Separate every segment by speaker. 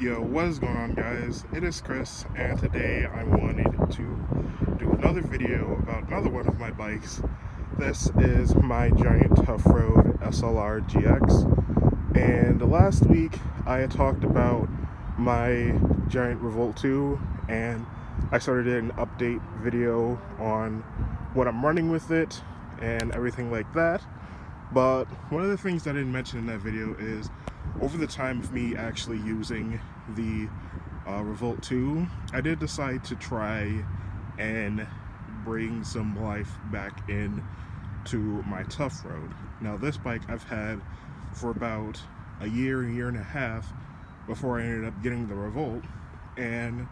Speaker 1: Yo, what is going on, guys? It is Chris, and today I wanted to do another video about another one of my bikes. This is my giant Toughroad SLR GX, and last week I had talked about my giant Revolt 2, and I started an update video on what I'm running with it and everything like that. But one of the things I didn't mention in that video is over the time of me actually using the Revolt 2, I did decide to try and bring some life back in to my Toughroad. Now this bike I've had for about a year and a half before I ended up getting the Revolt, and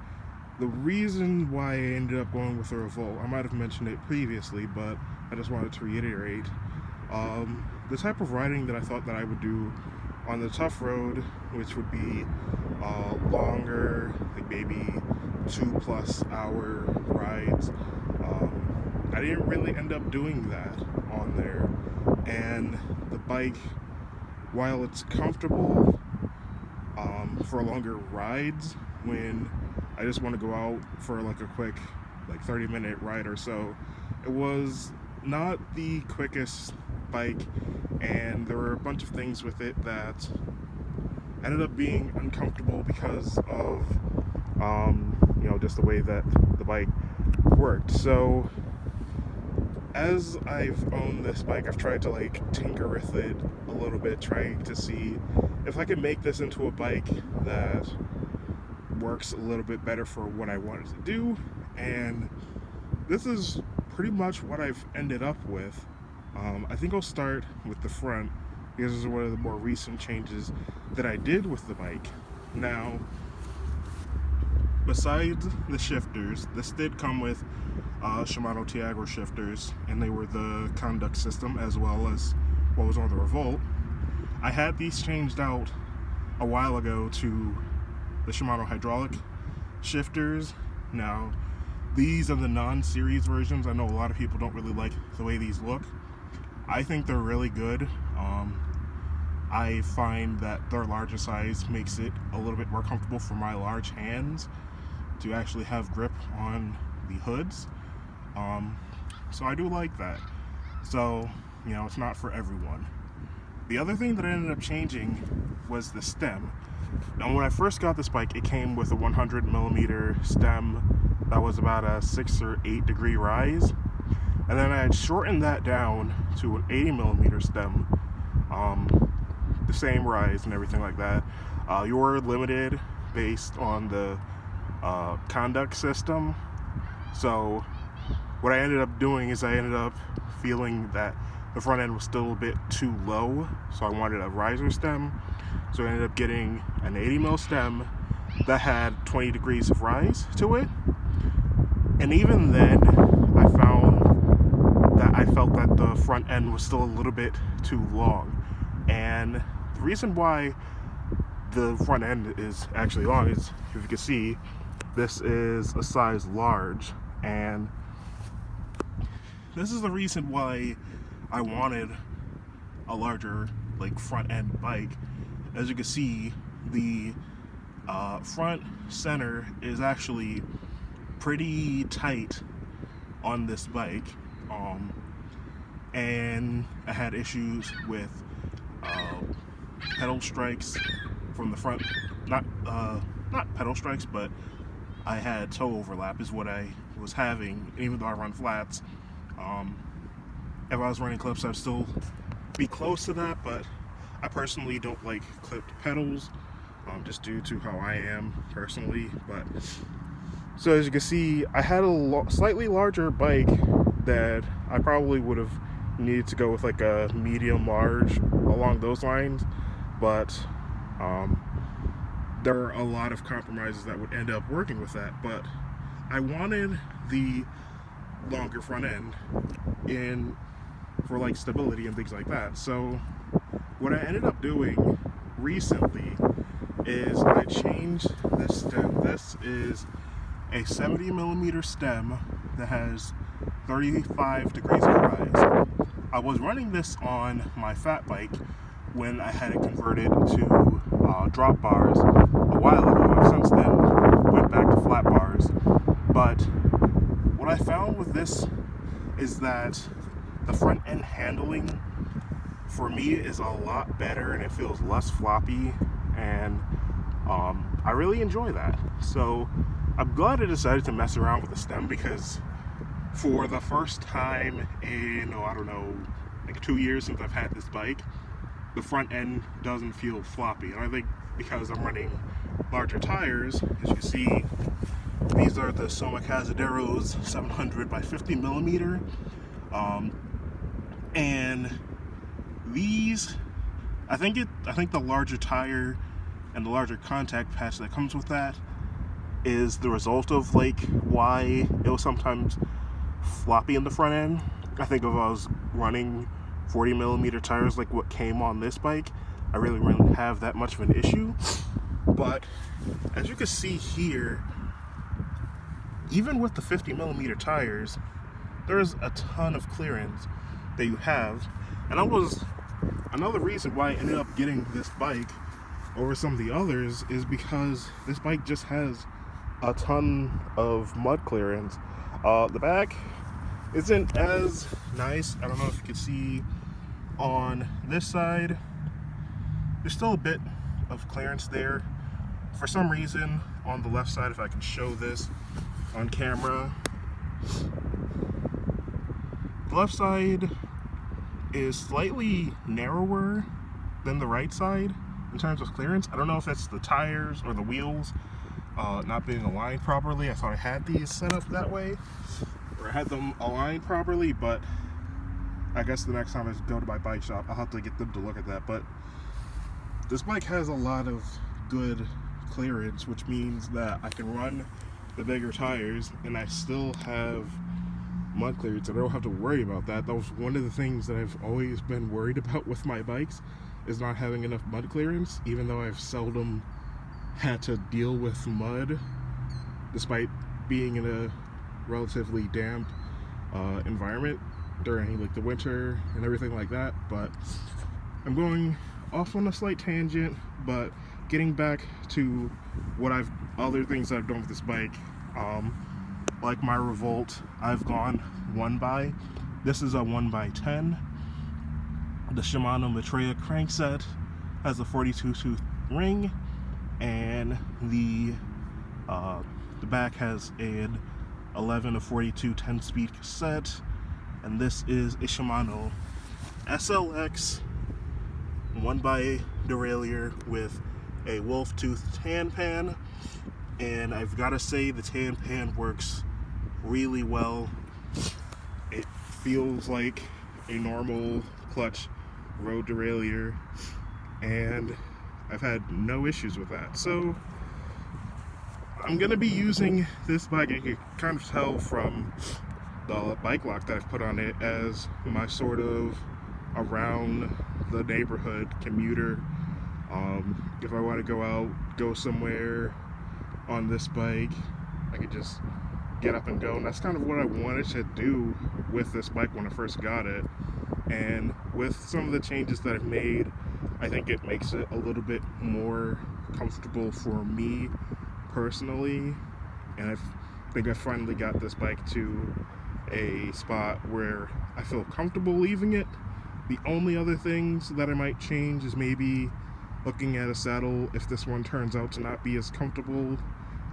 Speaker 1: the reason why I ended up going with the Revolt, I might have mentioned it previously, but I just wanted to reiterate. The type of riding that I thought that I would do on the Toughroad, which would be longer, like maybe 2+ hour rides, I didn't really end up doing that on there. And the bike, while it's comfortable for longer rides, when I just want to go out for like a quick 30-minute ride or so, it was not the quickest bike, and there were a bunch of things with it that ended up being uncomfortable because of just the way that the bike worked. So as I've owned this bike, I've tried to tinker with it a little bit, trying to see if I could make this into a bike that works a little bit better for what I wanted to do, and this is pretty much what I've ended up with. I think I'll start with the front because this is one of the more recent changes that I did with the bike. Now, besides the shifters, this did come with Shimano Tiago shifters, and they were the conduct system as well as what was on the Revolt. I had these changed out a while ago to the Shimano hydraulic shifters. Now, these are the non-series versions. I know a lot of people don't really like the way these look. I think they're really good. I find that their larger size makes it a little bit more comfortable for my large hands to actually have grip on the hoods. So I do like that. So, it's not for everyone. The other thing that I ended up changing was the stem. Now, when I first got this bike, it came with a 100mm stem that was about a 6 or 8 degree rise, and then I had shortened that down to an 80mm stem, the same rise and everything like that. You're limited based on the conduct system. So what I ended up doing is I ended up feeling that the front end was still a bit too low, so I wanted a riser stem. So I ended up getting an 80mm stem that had 20 degrees of rise to it. And even then, I felt that the front end was still a little bit too long. And the reason why the front end is actually long is, if you can see, this is a size large, and this is the reason why I wanted a larger front end bike. As you can see, the front center is actually pretty tight on this bike, and I had issues with pedal strikes from the front. Not pedal strikes, but I had toe overlap is what I was having. Even though I run flats, if I was running clips, I'd still be close to that, but I personally don't like clipped pedals, just due to how I am personally. But so as you can see, I had a slightly larger bike that I probably would have needed to go with a medium large along those lines, but there are a lot of compromises that would end up working with that. But I wanted the longer front end for stability and things like that. So what I ended up doing recently is I changed this stem. This is a 70mm stem that has 35 degrees of rise. I was running this on my fat bike when I had it converted to drop bars a while ago. this is that the front end handling for me is a lot better, and it feels less floppy, and I really enjoy that. So I'm glad I decided to mess around with the stem, because for the first time in, I don't know, like 2 years since I've had this bike, the front end doesn't feel floppy. And I think because I'm running larger tires, as you see, these are the Soma Cazaderos 700 by 50 millimeter. And these, I think the larger tire and the larger contact patch that comes with that is the result of like why it was sometimes floppy in the front end. I think if I was running 40 millimeter tires like what came on this bike, I really wouldn't have that much of an issue. But as you can see here, even with the 50 millimeter tires, there's a ton of clearance that you have. And that was another reason why I ended up getting this bike over some of the others, is because this bike just has a ton of mud clearance. The back isn't as nice. I don't know if you can see on this side, there's still a bit of clearance there. For some reason, on the left side, if I can show this on camera, the left side is slightly narrower than the right side in terms of clearance. I don't know if it's the tires or the wheels not being aligned properly. I thought I had these set up that way, or I had them aligned properly, but I guess the next time I go to my bike shop, I'll have to get them to look at that. But this bike has a lot of good clearance, which means that I can run the bigger tires and I still have mud clearance, and I don't have to worry about that. That was one of the things that I've always been worried about with my bikes, is not having enough mud clearance, even though I've seldom had to deal with mud, despite being in a relatively damp environment during like the winter and everything like that. But I'm going off on a slight tangent, but getting back to what other things that I've done with this bike, like my Revolt, I've gone 1x. This is a 1x10. The Shimano Maitreya crankset has a 42 tooth ring, and the back has an 11 to 42 10-speed cassette. And this is a Shimano SLX 1x derailleur with a wolf tooth tan pan, and I've got to say the tan pan works really well. It feels like a normal clutch road derailleur, and I've had no issues with that. So I'm gonna be using this bike, and you can kind of tell from the bike lock that I've put on it, as my sort of around the neighborhood commuter. If I want to go out, go somewhere on this bike, I could just get up and go. And that's kind of what I wanted to do with this bike when I first got it. And with some of the changes that I've made, I think it makes it a little bit more comfortable for me personally. And I think I finally got this bike to a spot where I feel comfortable leaving it. The only other things that I might change is maybe looking at a saddle if this one turns out to not be as comfortable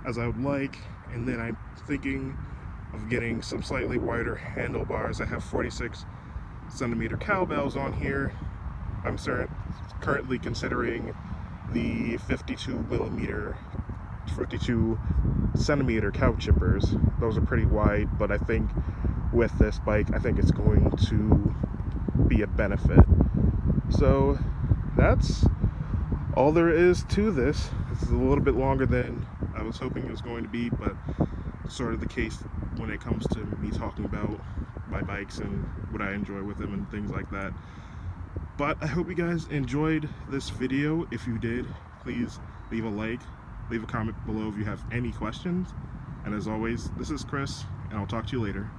Speaker 1: as I would like. And then I'm thinking of getting some slightly wider handlebars. I have 46 centimeter cowbells on here. I'm currently considering the 52 centimeter cow chippers. Those are pretty wide, but I think with this bike, I think it's going to be a benefit. So that's all there is to this. This is a little bit longer than I was hoping it was going to be, but sort of the case when it comes to me talking about my bikes and what I enjoy with them and things like that. But I hope you guys enjoyed this video. If you did, please leave a like, leave a comment below if you have any questions. And as always, this is Chris, and I'll talk to you later.